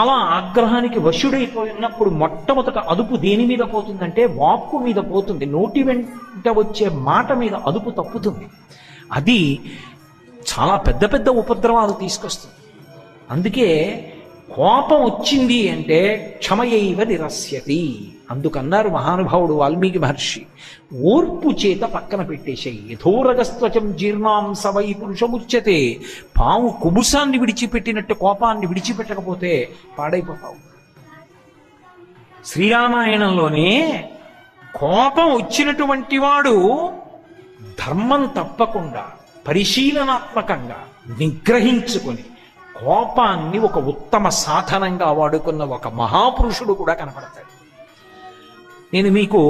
చాలా ఆగ్రహానికి వశుడైపోయి ఉన్నప్పుడు మొట్టమొదట అదుపు దేని మీద పోతుందంటే వాక్కు మీద పోతుంది. నోటి వెంట వచ్చే మాట మీద అదుపు తప్పుతుంది. అది చాలా పెద్ద పెద్ద ఉపద్రవాలు తీసుకొస్తుంది. అందుకే కోపం వచ్చింది అంటే క్షమయైవ నిరస్యతి. అందుకన్నారు మహానుభావుడు వాల్మీకి మహర్షి, ఓర్పు చేత పక్కన పెట్టేసేయి. యథోరగస్త్వచం జీర్ణాంస వై పురుషముచ్యతే. పాము కుబుసాన్ని విడిచిపెట్టినట్టు కోపాన్ని విడిచిపెట్టకపోతే పాడైపోతావు. శ్రీరామాయణంలోనే కోపం వచ్చినటువంటి వాడు ధర్మం తప్పకుండా పరిశీలనాత్మకంగా నిగ్రహించుకొని కోపాన్ని ఒక ఉత్తమ సాధనంగా వాడుకున్న ఒక మహాపురుషుడు కూడా కనపడతాడు. నేను మీకు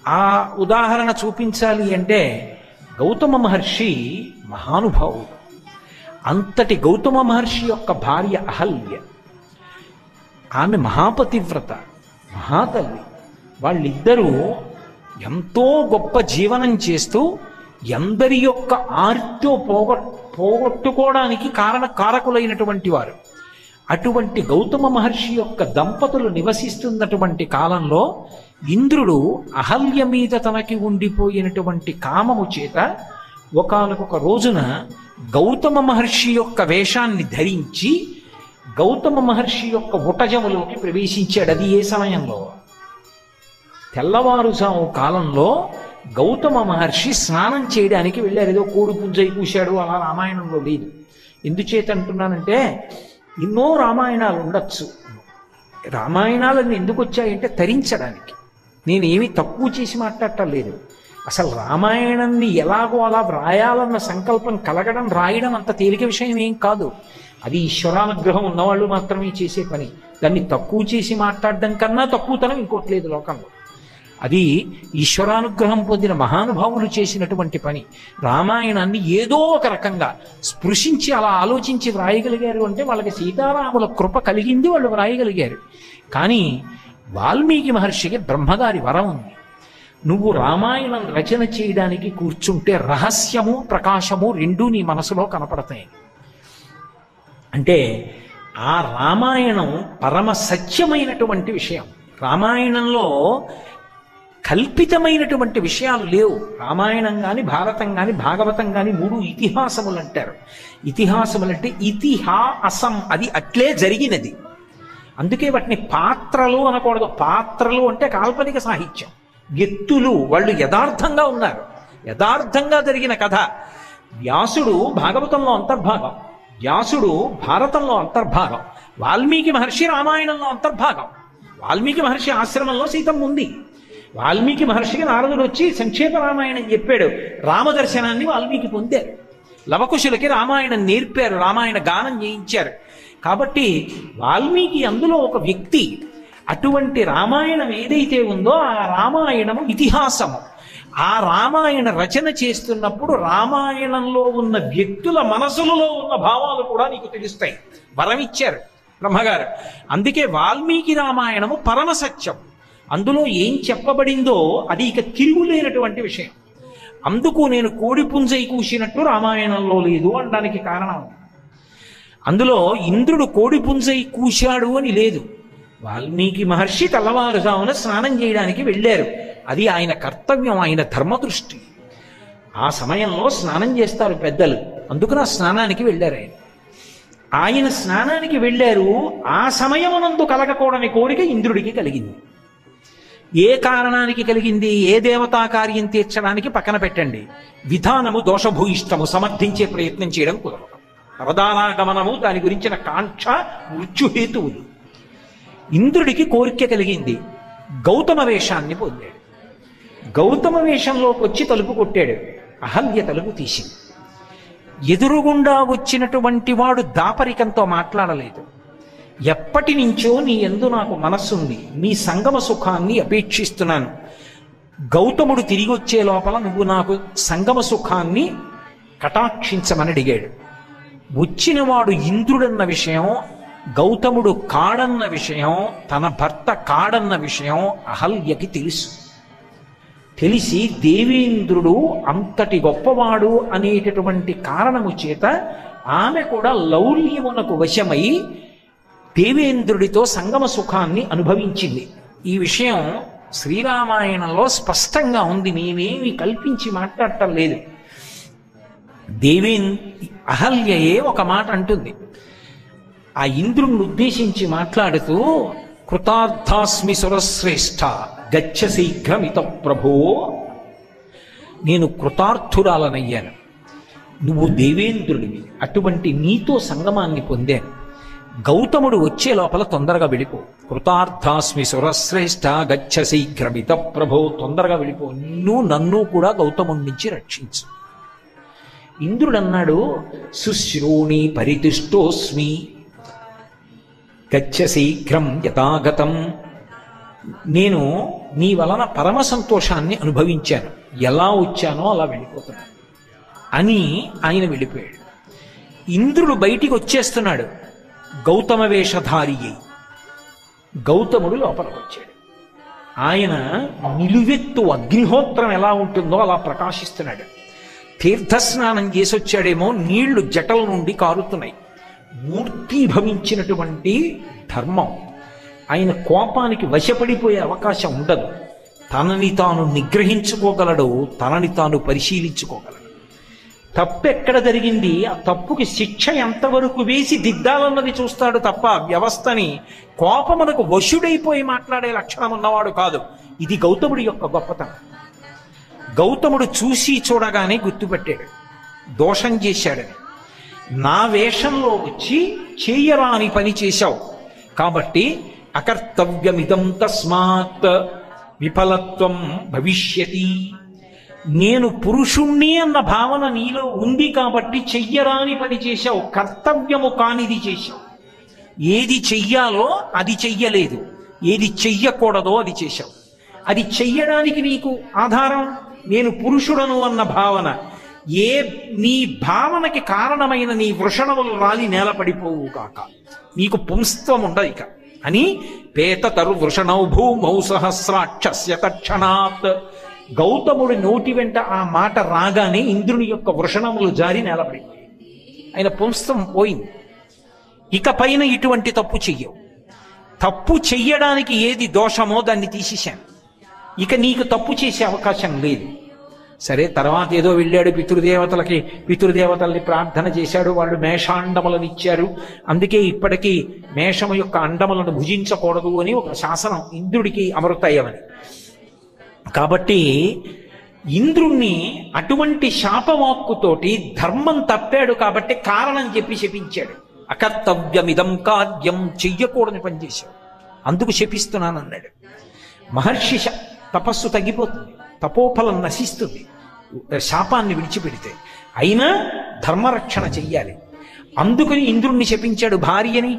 ఆ ఉదాహరణ చూపించాలి అంటే గౌతమ మహర్షి మహానుభావుడు. అంతటి గౌతమ మహర్షి యొక్క భార్య అహల్య, ఆమె మహాపతివ్రత, మహాతల్లి. వాళ్ళిద్దరూ ఎంతో గొప్ప జీవనం చేస్తూ ఎందరి యొక్క ఆర్తో పోగొట్టుకోవడానికి కారకులైనటువంటి వారు. అటువంటి గౌతమ మహర్షి యొక్క దంపతులు నివసిస్తున్నటువంటి కాలంలో ఇంద్రుడు అహల్య మీద తనకి ఉండిపోయినటువంటి కామము చేత ఒకానొక రోజున గౌతమ మహర్షి యొక్క వేషాన్ని ధరించి గౌతమ మహర్షి యొక్క ఉటజములోకి ప్రవేశించాడు. అది ఏ సమయంలో? తెల్లవారుజాము కాలంలో గౌతమ మహర్షి స్నానం చేయడానికి వెళ్ళారు. ఏదో కోడి పుంజై కూశాడు అలా రామాయణంలో లేదు. ఎందుచేత అంటున్నానంటే ఎన్నో రామాయణాలు ఉండొచ్చు. రామాయణాలన్నీ ఎందుకు వచ్చాయంటే తరించడానికి. నేనేమి తక్కువ చేసి మాట్లాడటం లేదు. అసలు రామాయణాన్ని ఎలాగో అలా వ్రాయాలన్న సంకల్పం కలగడం, రాయడం అంత తేలిక విషయం ఏం కాదు. అది ఈశ్వరానుగ్రహం ఉన్నవాళ్ళు మాత్రమే చేసే పని. దాన్ని తక్కువ చేసి మాట్లాడడం కన్నా తక్కువతనం ఇంకోటి లేదు లోకంలో. అది ఈశ్వరానుగ్రహం పొందిన మహానుభావులు చేసినటువంటి పని. రామాయణాన్ని ఏదో ఒక రకంగా స్పృశించి అలా ఆలోచించి వ్రాయగలిగారు అంటే వాళ్ళకి సీతారాముల కృప కలిగింది, వాళ్ళు వ్రాయగలిగారు. కానీ వాల్మీకి మహర్షికి బ్రహ్మగారి వరం ఉంది. నువ్వు రామాయణం రచన చేయడానికి కూర్చుంటే రహస్యము ప్రకాశము రెండూ నీ మనసులో కనపడతాయి. అంటే ఆ రామాయణం పరమ సత్యమైనటువంటి విషయం. రామాయణంలో కల్పితమైనటువంటి విషయాలు లేవు. రామాయణం కానీ భారతం కానీ భాగవతం కానీ మూడు ఇతిహాసములు అంటారు. ఇతిహాసములంటే ఇతిహాసం, అది అట్లే జరిగినది. అందుకే వాటిని పాత్రలు అనకూడదు. పాత్రలు అంటే కాల్పనిక సాహిత్యం. వ్యక్తులు వాళ్ళు యథార్థంగా ఉన్నారు, యథార్థంగా జరిగిన కథ. వ్యాసుడు భాగవతంలో అంతర్భాగం, వ్యాసుడు భారతంలో అంతర్భాగం, వాల్మీకి మహర్షి రామాయణంలో అంతర్భాగం. వాల్మీకి మహర్షి ఆశ్రమంలో సీతమ్మ ఉంది. వాల్మీకి మహర్షికి నారదుడు వచ్చి సంక్షేప రామాయణం చెప్పాడు. రామదర్శనాన్ని వాల్మీకి పొందారు. లవకుశులకి రామాయణం నేర్పారు, రామాయణ గానం చేయించారు. కాబట్టి వాల్మీకి అందులో ఒక వ్యక్తి. అటువంటి రామాయణం ఏదైతే ఉందో ఆ రామాయణము ఇతిహాసము. ఆ రామాయణ రచన చేస్తున్నప్పుడు రామాయణంలో ఉన్న వ్యక్తుల మనసులలో ఉన్న భావాలు కూడా నీకు తెలుస్తాయి. వరం ఇచ్చారు బ్రహ్మగారు. అందుకే వాల్మీకి రామాయణము పరమ సత్యం. అందులో ఏం చెప్పబడిందో అది ఇక తిరుగులేనటువంటి విషయం. అందుకు నేను కోడి పుంజై కూసినట్టు రామాయణంలో లేదు అనడానికి కారణం. అందులో ఇంద్రుడు కోడి పుంజై కూశాడు అని లేదు. వాల్మీకి మహర్షి తెల్లవారుజామున స్నానం చేయడానికి వెళ్ళారు. అది ఆయన కర్తవ్యం, ఆయన ధర్మదృష్టి. ఆ సమయంలో స్నానం చేస్తారు పెద్దలు. అందుకని ఆ స్నానానికి వెళ్ళారు. ఆయన స్నానానికి వెళ్ళారు. ఆ సమయమునందు కలగకూడని కోరిక ఇంద్రుడికి కలిగింది. ఏ కారణానికి కలిగింది? ఏ దేవతా కార్యం తీర్చడానికి పక్కన పెట్టండి. విధానము దోషభూయిష్టము, సమర్థించే ప్రయత్నం చేయడం కుదరదు. అవధానాగమనము, దాని గురించిన కాంక్ష మృత్యుహేతువులు. ఇంద్రుడికి కోరిక కలిగింది. గౌతమ వేషాన్ని పొందాడు. గౌతమ వేషంలోకి వచ్చి తలుపు కొట్టాడు. అహల్య తలుపు తీసింది. ఎదురుగుండా వచ్చినటువంటి వాడు దాపరికంతో మాట్లాడలేదు. ఎప్పటి నుంచో నీ యందు నాకు మనస్సుంది, నీ సంగమ సుఖాన్ని అపేక్షిస్తున్నాను. గౌతముడు తిరిగి వచ్చే లోపల నువ్వు నాకు సంగమ సుఖాన్ని కటాక్షించమని అడిగాడు. వచ్చినవాడు ఇంద్రుడన్న విషయం, గౌతముడు కాడన్న విషయం, తన భర్త కాడన్న విషయం అహల్యకి తెలుసు. తెలిసి దేవేంద్రుడు అంతటి గొప్పవాడు అనేటటువంటి కారణము చేత ఆమె కూడా లౌల్యమునకు వశమై దేవేంద్రుడితో సంగమ సుఖాన్ని అనుభవించింది. ఈ విషయం శ్రీరామాయణంలో స్పష్టంగా ఉంది, నేనేమి కల్పించి మాట్లాడటం లేదు. అహల్యయే ఒక మాట అంటుంది, ఆ ఇంద్రుణ్ణి ఉద్దేశించి మాట్లాడుతూ, కృతార్థాస్మి సురశ్రేష్ఠ గచ్చ శీఘ్రమిత ప్రభో, నేను కృతార్థురాలనయ్యాను, నువ్వు దేవేంద్రుడివి, అటువంటి నీతో సంగమాన్ని పొందాను, గౌతముడు వచ్చే లోపల తొందరగా వెళ్ళిపో. కృతార్థాస్మి సురశ్రేష్ఠ గచ్చ శీఘ్రమిత ప్రభో, తొందరగా వెళ్ళిపో, నన్ను కూడా గౌతముడి నుంచి రక్షించు. ఇంద్రుడన్నాడు, శుశ్రూణి పరితుష్టోస్మి గచ్చ శీఘ్రం యథాగతం, నేను నీ వలన పరమ సంతోషాన్ని అనుభవించాను, ఎలా వచ్చానో అలా వెళ్ళిపోతున్నాను అని ఆయన వెళ్ళిపోయాడు. ఇంద్రుడు బయటికి వచ్చేస్తున్నాడు గౌతమ వేషధారి అయి. గౌతముడు లోపలికి వచ్చాడు. ఆయన నిలువెత్తు అగ్నిహోత్రం ఎలా ఉంటుందో అలా ప్రకాశిస్తున్నాడు. తీర్థస్నానం చేసి వచ్చాడేమో, నీళ్లు జటల నుండి కారుతున్నాయి. మూర్తీభవించినటువంటి ధర్మం. ఆయన కోపానికి వశపడిపోయే అవకాశం ఉండదు. తనని తాను నిగ్రహించుకోగలడు, తనని తాను పరిశీలించుకోగలడు. తప్పు ఎక్కడ జరిగింది, ఆ తప్పుకి శిక్ష ఎంతవరకు వేసి దిద్దాలన్నది చూస్తాడు తప్ప వ్యవస్థని కోపమునకు వశుడైపోయి మాట్లాడే లక్షణం ఉన్నవాడు కాదు. ఇది గౌతముడి యొక్క గొప్పతనం. గౌతముడు చూసి చూడగానే గుర్తుపెట్టాడు, దోషం చేశాడని. నా వేషంలో వచ్చి చేయరాని పని చేశావు కాబట్టి అకర్తవ్యమిదం తస్మాత్ విఫలత్వం భవిష్యతి. నేను పురుషుణ్ణి అన్న భావన నీలో ఉంది కాబట్టి చెయ్యరాని పని చేశావు, కర్తవ్యము కానిది చేశావు. ఏది చెయ్యాలో అది చెయ్యలేదు, ఏది చెయ్యకూడదో అది చేశావు. అది చెయ్యడానికి నీకు ఆధారం నేను పురుషుడను అన్న భావన. నీ భావనకి కారణమైన నీ వృషణములు రాలి నేలపడిపోవు కాక, నీకు పుంస్త్వం ఉండదు ఇక అని పేతతరు వృషణౌ భూమౌ సహస్రాక్షస్య తక్షణాత్. గౌతముడి నోటి వెంట ఆ మాట రాగానే ఇంద్రుని యొక్క వృషణములు జారి నేలపడిపోయాయి. ఆయన పుంస్త్వం పోయింది. ఇక పైన ఇటువంటి తప్పు చెయ్యవు. తప్పు చెయ్యడానికి ఏది దోషమో దాన్ని తీసేశాను, ఇక నీకు తప్పు చేసే అవకాశం లేదు. సరే, తర్వాత ఏదో వెళ్ళాడు పితృదేవతల్ని ప్రార్థన చేశాడు, వాళ్ళు మేషాండములను ఇచ్చారు, అందుకే ఇప్పటికీ మేషము యొక్క అండములను భుజించకూడదు అని ఒక శాసనం ఇంద్రుడికి అమరుతాయమని. కాబట్టి ఇంద్రుణ్ణి అటువంటి శాపవాక్కుతోటి ధర్మం తప్పాడు కాబట్టి కారణం చెప్పి శపించాడు. అకర్తవ్యమిదం కార్యం, చెయ్యకూడని పనిచేశాడు, అందుకు శపిస్తున్నానన్నాడు. మహర్షి తపస్సు తగ్గిపోతుంది, తపోఫలం నశిస్తుంది శాపాన్ని విడిచిపెడితే. అయినా ధర్మరక్షణ చెయ్యాలి, అందుకని ఇంద్రుణ్ణి శపించాడు భార్యని.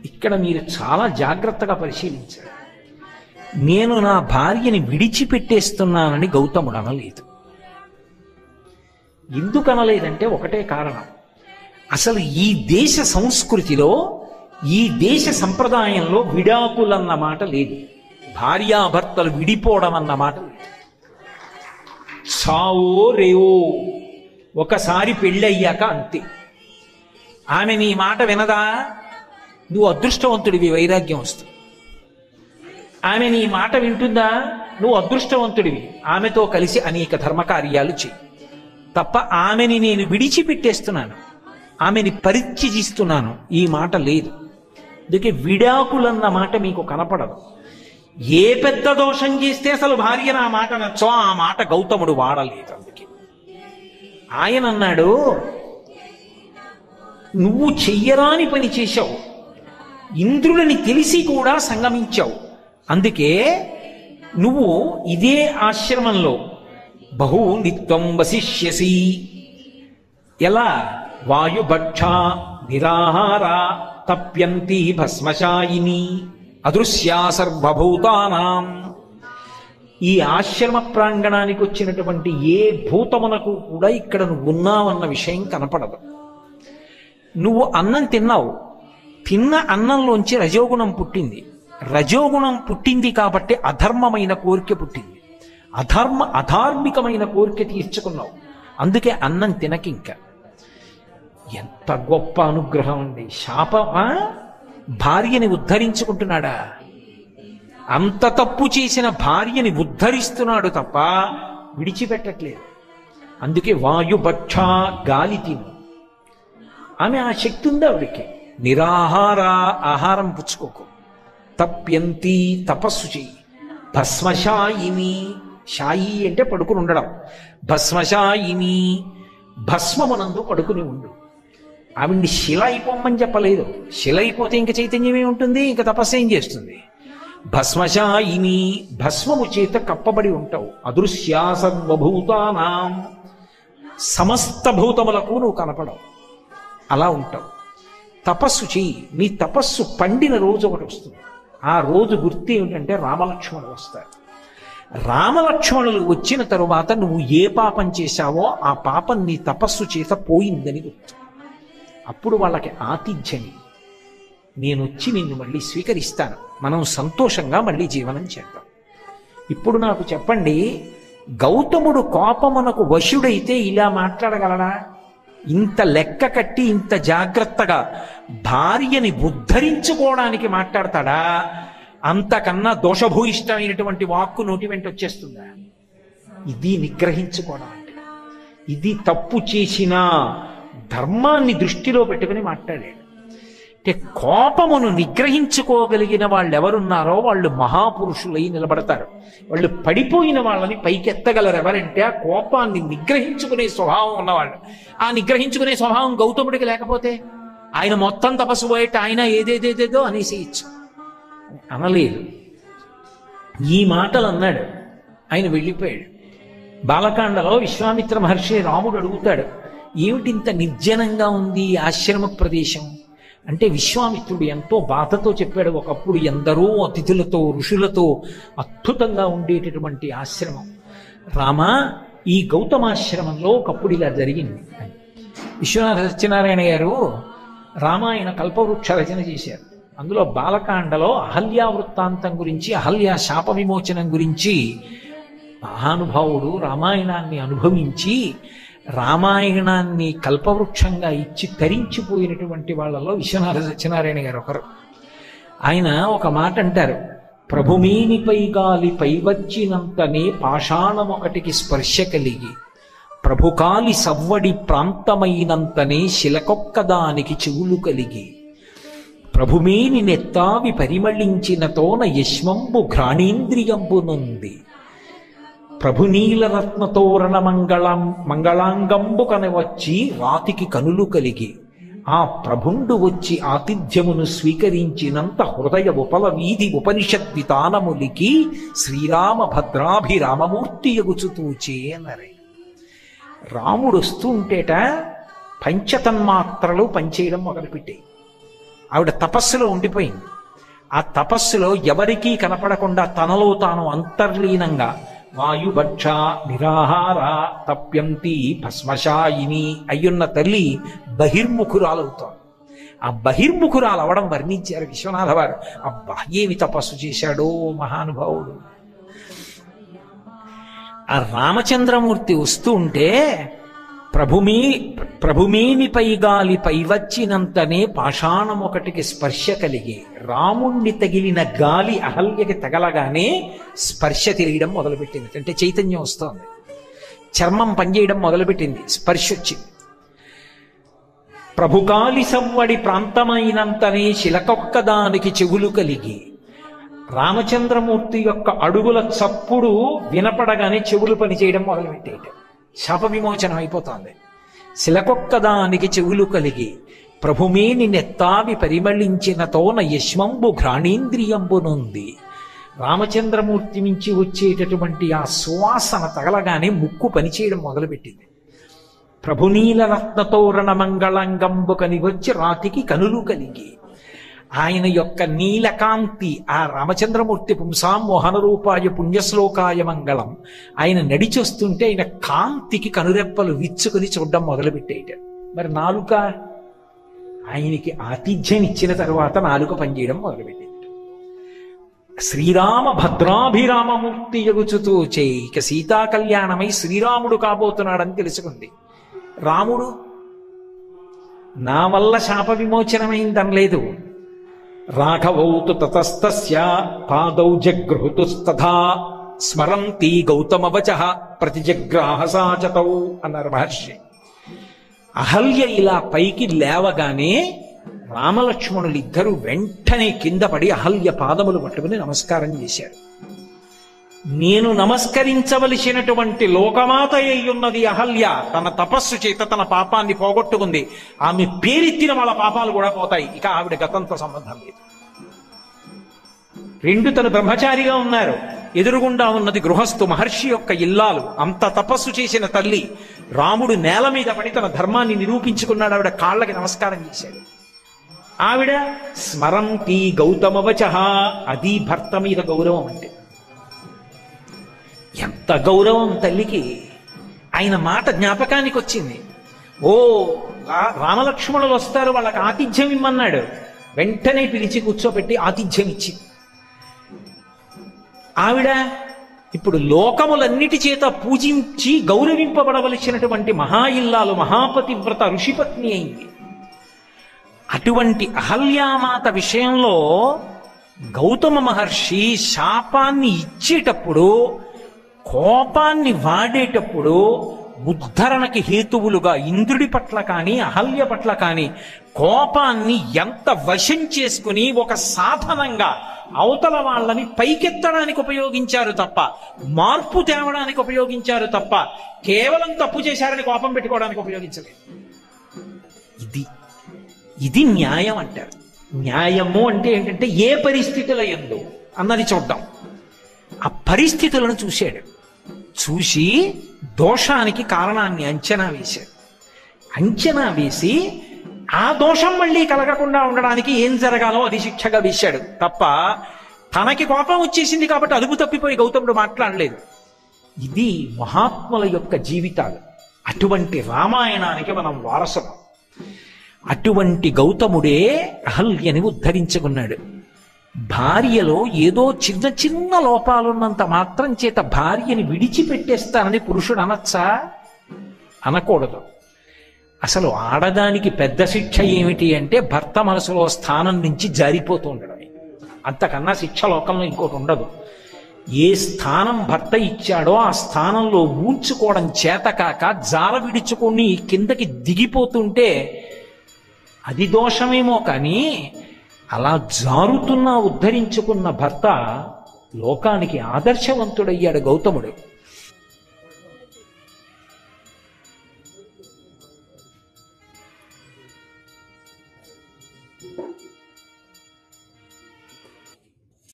ఇక్కడ మీరు చాలా జాగ్రత్తగా పరిశీలించాలి. నేను నా భార్యని విడిచిపెట్టేస్తున్నానని గౌతముడు అనలేదు. ఎందుకు అనలేదంటే ఒకటే కారణం, అసలు ఈ దేశ సంస్కృతిలో, ఈ దేశ సంప్రదాయంలో విడాకులన్న మాట లేదు, భార్యాభర్తలు విడిపోవడం అన్న మాట లేదు. చావో రేవో, ఒకసారి పెళ్ళయ్యాక అంతే. ఆమె నీ మాట వినదా, నువ్వు అదృష్టవంతుడివి, వైరాగ్యం వస్తుంది. ఆమె నీ మాట వింటుందా, నువ్వు అదృష్టవంతుడివి, ఆమెతో కలిసి అనేక ధర్మకార్యాలు చెయ్యి. తప్ప ఆమెని నేను విడిచిపెట్టేస్తున్నాను, ఆమెని పరిత్యజిస్తున్నాను, ఈ మాట లేదు. అందుకే విడాకులన్న మాట మీకు కనపడదు. ఏ పెద్ద దోషం చేస్తే అసలు భార్య నా మాట నచ్చో ఆ మాట గౌతముడు వాడలేదు. అందుకే ఆయన అన్నాడు, నువ్వు చెయ్యరాని పని చేశావు, ఇంద్రుడిని తెలిసి కూడా సంగమించావు, అందుకే నువ్వు ఇదే ఆశ్రమంలో బహు నిత్వం వసిష్యసి. ఎలా? వాయుభక్ష నిరాహార తప్యంతి భస్మశాయిని అదృశ్యా సర్వభూతానాం. ఈ ఆశ్రమ ప్రాంగణానికి వచ్చినటువంటి ఏ భూతమునకు కూడా ఇక్కడ నువ్వు ఉన్నావన్న విషయం కనపడదు. నువ్వు అన్నం తిన్నావు, తిన్న అన్నంలోంచి రజోగుణం పుట్టింది, రజోగుణం పుట్టింది కాబట్టి అధర్మమైన కోరిక పుట్టింది, అధార్మికమైన కోరిక తీర్చుకున్నావు, అందుకే అన్నం తినకింక. ఎంత గొప్ప అనుగ్రహం అండి. శాపమా? భార్యని ఉద్ధరించుకుంటున్నాడా? అంత తప్పు చేసిన భార్యని ఉద్ధరిస్తున్నాడు తప్ప విడిచిపెట్టట్లేదు. అందుకే వాయుభక్ష, గాలి తిను. ఆమె ఆ శక్తి ఉంది ఆవిడికి. నిరాహార, ఆహారం పుచ్చుకోకు. తప్యంతి, తపస్సు చెయ్యి. భస్మశాయిని, షాయి అంటే పడుకుని ఉండడం. భస్మశాయిని, భస్మమునందు పడుకుని ఉండు. ఆవిడ్ని శిల అయిపోమని చెప్పలేదు. శిల అయిపోతే ఇంక చైతన్యమే ఉంటుంది, ఇంక తపస్సు ఏం చేస్తుంది? భస్మశాయిని, భస్మము చేత కప్పబడి ఉంటావు. అదృశ్యా సర్వభూతానాం, సమస్త భూతములకు నువ్వు కనపడవు, అలా ఉంటావు. తపస్సు చెయ్యి. నీ తపస్సు పండిన రోజు ఒకటి వస్తుంది. ఆ రోజు గుర్తు ఏమిటంటే రామలక్ష్మణులు వస్తారు. రామలక్ష్మణులు వచ్చిన తరువాత నువ్వు ఏ పాపం చేశావో ఆ పాపం నీ తపస్సు చేత పోయిందని గుర్తు. అప్పుడు వాళ్ళకి ఆతిథ్యని, నేను వచ్చి నిన్ను మళ్ళీ స్వీకరిస్తాను, మనం సంతోషంగా మళ్ళీ జీవనం చేద్దాం. ఇప్పుడు నాకు చెప్పండి, గౌతముడు కోపమునకు వశుడైతే ఇలా మాట్లాడగలడా? ఇంత లెక్క కట్టి ఇంత జాగ్రత్తగా భార్యని ఉద్ధరించుకోవడానికి మాట్లాడతాడా? అంతకన్నా దోషభూయిష్టమైనటువంటి వాక్కు నోటి వెంట వచ్చేస్తుందా? ఇది నిగ్రహించుకోవడం అంటే. ఇది తప్పు చేసిన ధర్మాన్ని దృష్టిలో పెట్టుకుని మాట్లాడాడు. అంటే కోపమును నిగ్రహించుకోగలిగిన వాళ్ళు ఎవరున్నారో వాళ్ళు మహాపురుషులై నిలబడతారు. వాళ్ళు పడిపోయిన వాళ్ళని పైకెత్తగలరు ఎవరంటే ఆ కోపాన్ని నిగ్రహించుకునే స్వభావం ఉన్నవాళ్ళు. ఆ నిగ్రహించుకునే స్వభావం గౌతముడికి లేకపోతే ఆయన మొత్తం తపస్సు పోయేట ఆయన ఏదేదేదేదో అనేసేయచ్చు. అనలేదు. ఈ మాటలు అన్నాడు, ఆయన వెళ్ళిపోయాడు. బాలకాండలో విశ్వామిత్ర మహర్షి రాముడు అడుగుతాడు, ఏమిటింత నిర్జనంగా ఉంది ఆశ్రమ ప్రదేశం అంటే? విశ్వామిత్రుడు ఎంతో బాధతో చెప్పాడు, ఒకప్పుడు ఎందరో అతిథులతో ఋషులతో అద్భుతంగా ఉండేటటువంటి ఆశ్రమం. రామా, ఈ గౌతమాశ్రమంలో ఒకప్పుడు ఇలా జరిగింది. విశ్వనాథ సత్యనారాయణ గారు రామాయణ కల్పవృక్ష రచన చేశారు. అందులో బాలకాండలో అహల్యా వృత్తాంతం గురించి, అహల్యా శాప విమోచనం గురించి మహానుభావుడు రామాయణాన్ని అనుభవించి రామాయణాన్ని కల్పవృక్షంగా ఇచ్చి తరించిపోయినటువంటి వాళ్ళలో విశ్వనాథ సత్యనారాయణ గారు ఒకరు. ఆయన ఒక మాట అంటారు, ప్రభుమేనిపై గాలి పైవచ్చినంతనే పాషాణమొకటికి స్పర్శ కలిగి, ప్రభుకాలి సవ్వడి ప్రాంతమైనంతనే శిలకొక్కదానికి చెవులు కలిగి, ప్రభుమేని నెత్తావి పరిమళించినతోన యశ్వంబు ఘ్రాణేంద్రియంబునుంది, ప్రభునీలరత్నతోరణ మంగళాంగంబు కనవచ్చి రాతికి కనులు కలిగి, ఆ ప్రభుండు వచ్చి ఆతిథ్యమును స్వీకరించినంత హృదయ ఉపల వీధి ఉపనిషద్వితానములికి శ్రీరామ భద్రాభిరామమూర్తి ఎగుచుతూచే అన్నారే. రాముడు వస్తూ ఉంటేట పంచతన్మాత్రలు పనిచేయడం మొదలుపెట్టాయి. ఆవిడ తపస్సులో ఉండిపోయింది. ఆ తపస్సులో ఎవరికీ కనపడకుండా తనలో తాను అంతర్లీనంగా వాయుభక్ష, నిరాహార, తప్యంతి, భస్మశాయిని అయ్యున్న తల్లి బహిర్ముఖురాలవుతాం. ఆ బహిర్ముఖురాలు అవడం వర్ణించారు విశ్వనాథ వారు. అబ్బా, ఏమి తపస్సు చేశాడో మహానుభావుడు. ఆ రామచంద్రమూర్తి వస్తూ ఉంటే ప్రభుమేనిపై గాలి పైవచ్చినంతనే పాషాణం ఒకటికి స్పర్శ కలిగి, రాముణ్ణి తగిలిన గాలి అహల్యకి తగలగానే స్పర్శ తెలియడం మొదలుపెట్టింది. అంటే చైతన్యం వస్తోంది, చర్మం పనిచేయడం మొదలుపెట్టింది, స్పర్శ వచ్చింది. ప్రభుకాలి సవ్వడి ప్రాంతమైనంతనే శిలకొక్కదానికి చెవులు కలిగి, రామచంద్రమూర్తి యొక్క అడుగుల చప్పుడు వినపడగానే చెవులు పనిచేయడం మొదలుపెట్టేయటం. శాప విమోచనం అయిపోతుంది. శిలకొక్కదానికి చెవులు కలిగి, ప్రభుమేని నెత్తావి పరిమళించినతోన యశ్వంబు ఘ్రాణేంద్రియంబునుంది. రామచంద్రమూర్తి నుంచి వచ్చేటటువంటి ఆ సువాసన తగలగానే ముక్కు పనిచేయడం మొదలుపెట్టింది. ప్రభునీల రత్నతోరణ మంగళంగంబు కనివచ్చి రాతికి కనులు కలిగి, ఆయన యొక్క నీలకాంతి, ఆ రామచంద్రమూర్తి పుంసాం మోహన రూపాయ పుణ్యశ్లోకాయ మంగళం, ఆయన నడిచొస్తుంటే ఆయన కాంతికి కనురెప్పలు విచ్చుకుని చూడడం మొదలుపెట్టేట. మరి నాలుక, ఆయనకి ఆతిథ్యం ఇచ్చిన తర్వాత నాలుక పనిచేయడం మొదలుపెట్టేట. శ్రీరామ భద్రాభిరామమూర్తి ఎగుచుతూ చేయి. ఇక సీతా కళ్యాణమై శ్రీరాముడు కాబోతున్నాడని తెలుసుకుంది. రాముడు నా వల్ల శాప విమోచనమైందని లేదు. రాఘవౌతు తతస్తస్య పాదౌ జగృహుతుస్తథా స్మరంతి గౌతమవచః ప్రతిజగ్రాహ సాచతౌ అన్నారు మహర్షి. అహల్య ఇలా పైకి లేవగానే రామలక్ష్మణులు ఇద్దరు వెంటనే కింద పడి అహల్య పాదములు పట్టుకుని నమస్కారం చేశారు. నేను నమస్కరించవలసినటువంటి లోకమాత అయ్యున్నది అహల్య. తన తపస్సు చేత తన పాపాన్ని పోగొట్టుకుంది. ఆమె పేరెత్తిన వాళ్ళ పాపాలు కూడా పోతాయి. ఇక ఆవిడ గతంతో సంబంధం లేదు. రెండు తను బ్రహ్మచారిగా ఉన్నారు. ఎదురుగుండా ఉన్నది గృహస్థు మహర్షి యొక్క ఇల్లాలు. అంత తపస్సు చేసిన తల్లి. రాముడు నేల మీద పడి తన ధర్మాన్ని నిరూపించుకున్నాడు. ఆవిడ కాళ్ళకి నమస్కారం చేశాడు. ఆవిడ స్మరంతి గౌతమవచః. అది భర్త మీద గౌరవం అంటే. ఎంత గౌరవం తల్లికి. ఆయన మాట జ్ఞాపకానికి వచ్చింది. ఓ రామలక్ష్మణులు వస్తారు, వాళ్ళకి ఆతిథ్యం ఇమ్మన్నాడు. వెంటనే పిలిచి కూర్చోబెట్టి ఆతిథ్యం ఇచ్చింది. ఆవిడ ఇప్పుడు లోకములన్నిటి చేత పూజించి గౌరవింపబడవలసినటువంటి మహా ఇల్లాలు, మహాపతివ్రత, ఋషిపత్ని అయింది. అటువంటి అహల్యామాత విషయంలో గౌతమ మహర్షి శాపాన్ని ఇచ్చేటప్పుడు, కోపాన్ని వాడేటప్పుడు ఉద్ధరణకి హేతువులుగా ఇంద్రుడి పట్ల కానీ అహల్య పట్ల కానీ కోపాన్ని ఎంత వశం చేసుకుని ఒక సాధనంగా అవతల వాళ్ళని పైకెత్తడానికి ఉపయోగించారు తప్ప, మార్పు తేవడానికి ఉపయోగించారు తప్ప, కేవలం తప్పు చేశారని కోపం పెట్టుకోవడానికి ఉపయోగించలేదు. ఇది న్యాయం అంటారు. న్యాయము అంటే ఏంటంటే ఏ పరిస్థితుల యందు అన్నది చూద్దాం. ఆ పరిస్థితులను చూశాడు. చూసి దోషానికి కారణాన్ని అంచనా వేశాడు. అంచనా వేసి ఆ దోషం మళ్ళీ కలగకుండా ఉండడానికి ఏం జరగాలో అది శిక్షగా వేశాడు తప్ప, తనకి కోపం వచ్చేసింది కాబట్టి అదుపు తప్పిపోయి గౌతముడు మాట్లాడలేదు. ఇది మహాత్ముల యొక్క జీవితాలు. అటువంటి రామాయణానికి మనం వారసులం. అటువంటి గౌతముడే అహల్యని ఉద్ధరించుకున్నాడు. భార్యలో ఏదో చిన్న చిన్న లోపాలున్నంత మాత్రం చేత భార్యని విడిచిపెట్టేస్తానని పురుషుడు అనొచ్చా? అనకూడదు. అసలు ఆడదానికి పెద్ద శిక్ష ఏమిటి అంటే భర్త మనసులో స్థానం నుంచి జారిపోతూ ఉండడమే. అంతకన్నా శిక్ష లోకంలో ఇంకోటి ఉండదు. ఏ స్థానం భర్త ఇచ్చాడో ఆ స్థానంలో ఊంచుకోవడం చేతకాక జార విడుచుకొని కిందకి దిగిపోతుంటే అది దోషమేమో కానీ, అలా జారుతున్నా ఉద్ధరించుకున్న భర్త లోకానికి ఆదర్శవంతుడయ్యాడు గౌతముడు.